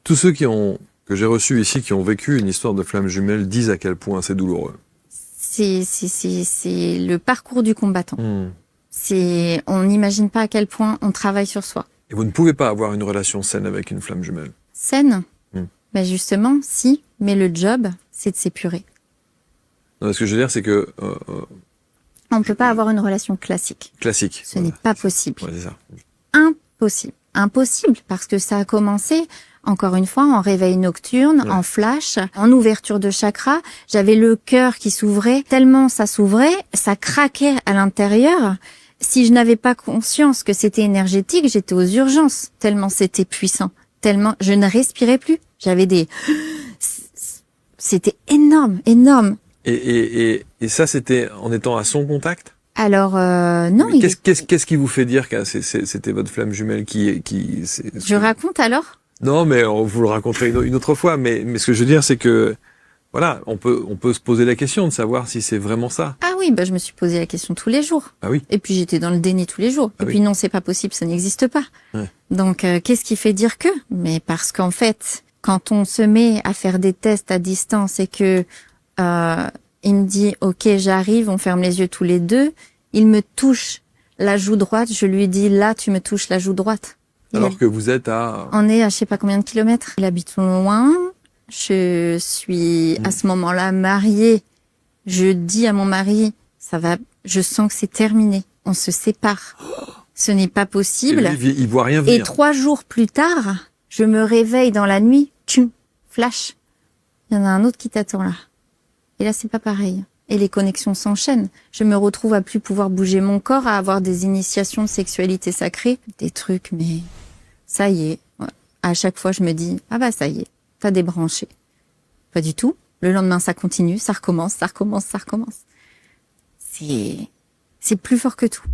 Tous ceux que j'ai reçus ici, qui ont vécu une histoire de flamme jumelle, disent à quel point c'est douloureux. C'est le parcours du combattant. On n'imagine pas à quel point on travaille sur soi. Et vous ne pouvez pas avoir une relation saine avec une flamme jumelle. Saine? Ben justement, si. Mais le job, c'est de s'épurer. Non, ce que je veux dire, c'est que... on ne peut pas avoir une relation classique. Classique. Ce n'est pas possible. Ouais, c'est ça. Impossible. Impossible, parce que ça a commencé, encore une fois, en réveil nocturne, en flash, en ouverture de chakra. J'avais le cœur qui s'ouvrait. Tellement ça s'ouvrait, ça craquait à l'intérieur. Si je n'avais pas conscience que c'était énergétique, j'étais aux urgences. Tellement c'était puissant. Tellement je ne respirais plus. J'avais des... C'était énorme, énorme. Et ça, c'était en étant à son contact? Alors, non. Qu'est-ce qui vous fait dire que c'était votre flamme jumelle Je raconte alors? Non, mais vous le raconterez une autre fois. Mais ce que je veux dire, c'est que, voilà, on peut se poser la question de savoir si c'est vraiment ça. Ah oui, je me suis posé la question tous les jours. Ah oui. Et puis j'étais dans le déni tous les jours. Ah et puis non, c'est pas possible, ça n'existe pas. Ouais. Donc, qu'est-ce qui fait dire que? Mais parce qu'en fait, quand on se met à faire des tests à distance et que il me dit « Ok, j'arrive », on ferme les yeux tous les deux, il me touche la joue droite, je lui dis « Là, tu me touches la joue droite ». Alors que vous êtes à... On est à je sais pas combien de kilomètres. Il habite loin, je suis à ce moment-là mariée. Je dis à mon mari « Ça va, je sens que c'est terminé, on se sépare. Ce n'est pas possible. » Et lui, il voit rien venir. Et 3 jours plus tard, je me réveille dans la nuit, tchum, flash. Il y en a un autre qui t'attend là. Et là, c'est pas pareil. Et les connexions s'enchaînent. Je me retrouve à plus pouvoir bouger mon corps, à avoir des initiations de sexualité sacrée. Des trucs, mais ça y est. À chaque fois, je me dis, ah bah ça y est, t'as débranché. Pas du tout. Le lendemain, ça continue, ça recommence, ça recommence, ça recommence. C'est plus fort que tout.